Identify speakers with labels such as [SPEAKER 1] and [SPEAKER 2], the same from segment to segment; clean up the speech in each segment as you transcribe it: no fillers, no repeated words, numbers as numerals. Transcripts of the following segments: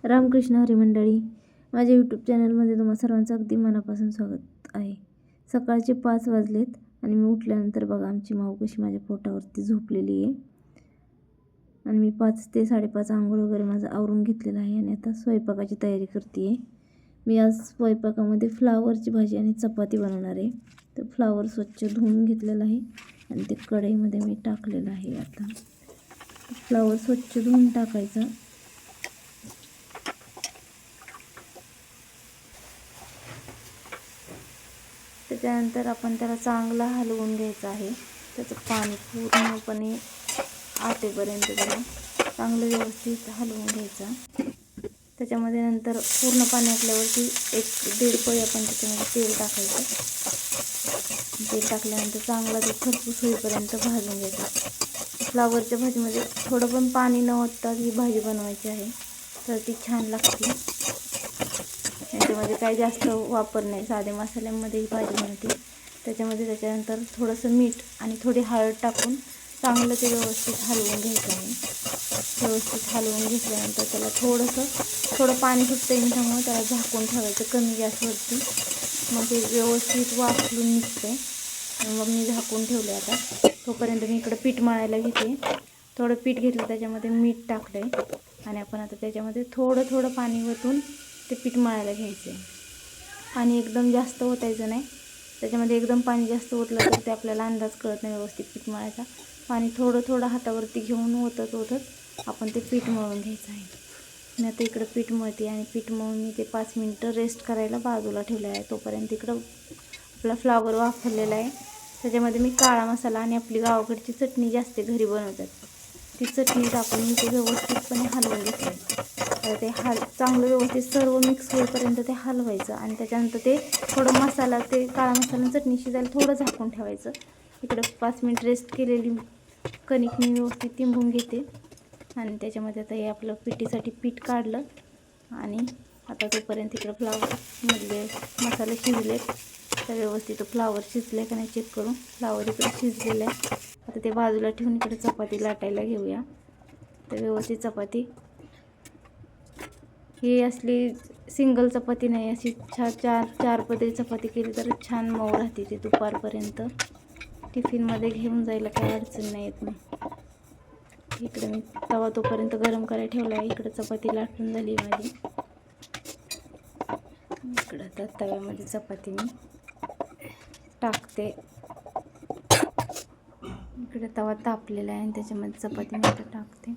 [SPEAKER 1] रामकृष्ण हरी मंडळी, माझ्या यूट्यूब चॅनलमध्ये तुम्हा सर्वांचं अगदी मनापासून स्वागत आहे. सकाळचे 5 वाजलेत आणि मी उठल्यानंतर बघा आमची माऊ कशी माझ्या पोटावरती झोपलेली आहे. आणि मी 5 ते 5:30 आंघोळ वगैरे माझं आवरून घेतलेलं आहे आणि आता स्वयंपाकाची तयारी करते आहे. मी आज स्वयंपाकामध्ये फ्लावरची भाजी आणि चपाती बनवणार आहे. तर फ्लावर स्वच्छ धुवून घेतलेलं आहे आणि ते कढईमध्ये मी टाकलेलं आहे. आता फ्लावर स्वच्छ धुवून टाकायचं. त्याच्यानंतर आपण त्याला चांगला हलवून घ्यायचं आहे. त्याचं पाणी पूर्णपणे आटेपर्यंत त्याला चांगलं व्यवस्थित हलवून घ्यायचं. त्याच्यामध्ये नंतर पूर्ण पाणी आटल्यावरती 1-1.5 पळी आपण त्याच्यामध्ये तेल टाकायचं. तेल टाकल्यानंतर चांगला ते खरपूस होईपर्यंत भाजून घ्यायचं. फ्लावरच्या भाजीमध्ये थोडं पण पाणी न ओतता ही भाजी बनवायची आहे, तर ती छान लागते. याच्यामध्ये काही जास्त वापर नाही, साधे मसाल्यांमध्ये ही भाजी बनते. त्याच्यानंतर थोडंसं मीठ आणि थोडी हळद टाकून चांगलं ते व्यवस्थित हलवून घ्यायचं आहे. व्यवस्थित हलवून घेतल्यानंतर त्याला थोडं पाणी सुटतं आहे, त्यामुळे त्याला झाकून ठेवायचं कमी गॅसवरती. मग ते व्यवस्थित वाफलून निघते. मग मी झाकून ठेवले. आता तोपर्यंत मी इकडं पीठ मळायला घेते. थोडं पीठ घेतलं, त्याच्यामध्ये मीठ टाकलं आहे आणि आपण आता त्याच्यामध्ये थोडं पाणी ओतून ते पीठ मळायला घ्यायचं आहे. पाणी एकदम जास्त ओतायचं नाही. त्याच्यामध्ये एकदम पाणी जास्त ओतलं तर ते आपल्याला अंदाज कळत नाही व्यवस्थित पीठ मळायचा. पाणी थोडं हातावरती घेऊन ओतत आपण ते पीठ मळून घ्यायचं आहे. मी आता इकडं पीठ मळते आणि पीठ मळून मी ते 5 मिनटं रेस्ट करायला बाजूला ठेवलं आहे. तोपर्यंत इकडं आपला फ्लावर वाफरलेला आहे. त्याच्यामध्ये मी काळा मसाला आणि आपली गावाकडची चटणी जास्त घरी बनवतात, ती चटणी टाकून मी ते व्यवस्थितपणे हलवून घेतलं. तर ते चांगलं व्यवस्थित सर्व मिक्स होईपर्यंत ते हलवायचं आणि त्याच्यानंतर ते थोडं मसाला, ते काळा मसाला चटणी शिजायला थोडं झाकून ठेवायचं. इकडं 5 मिनिट रेस्ट केलेली कणिक मी व्यवस्थित तिंबून घेते आणि त्याच्यामध्ये आता हे आपलं पिठीसाठी पीठ काढलं आणि आता तोपर्यंत इकडं फ्लावरमधले मसाले शिजले. तर व्यवस्थित फ्लावर शिजले का नाही चेक करून. फ्लावर इकडे शिजलेलं आहे. आता ते बाजूला ठेवून इकडे चपाती लाटायला घेऊया. तर व्यवस्थित चपाती ही असली सिंगल चपाती नाही, अशी 4 पदरी चपाती केली तर छान मऊ राहते. ती दुपारपर्यंत टिफिनमध्ये घेऊन जायला काही अडचण नाही येत नाही. इकडे मी तवा तोपर्यंत गरम करायला ठेवला आहे. इकडे चपाती लाटून झाली माझी. इकडं आता तव्यामध्ये चपाती मी टाकते. इकडे तवा तापलेला आहे आणि त्याच्यामध्ये चपाती मी आता टाकते.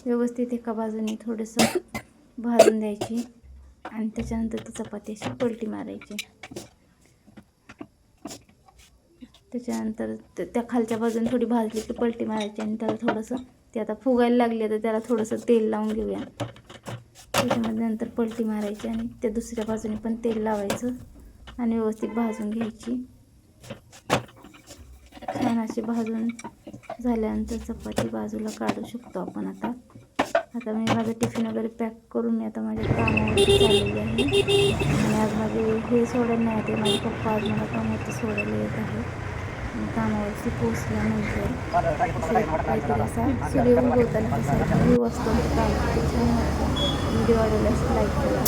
[SPEAKER 1] व्यवस्थित एका बाजूने थोडंसं भाजून द्यायची आणि त्याच्यानंतर ती चपाती अशी पलटी मारायची. त्याच्यानंतर त्या खालच्या बाजूने थोडी भाजली की पलटी मारायची आणि त्याला थोडंसं ते आता फुगायला लागले तर त्याला थोडंसं तेल लावून घेऊया. त्याच्यामध्ये नंतर पलटी मारायची आणि त्या दुसऱ्या बाजूने पण तेल लावायचं आणि व्यवस्थित भाजून घ्यायची. छान अशी भाजून झाल्यानंतर चपाती बाजूला काढू शकतो आपण. आता मी माझं टिफिन वगैरे पॅक करून मी आता माझ्या कामावरती चाललेली आहे. आणि आज माझे हे सोडायला नाही येते, माझे पप्पा आज मला कामावरती सोडायला येत आहे. कामावरती पोचल्यानंतर काहीतरी असा सूर्य उगवताना कसा व्ह्यू असतो, काम छान वाटतं. व्हिडिओ आवडल्यास लाईक करा.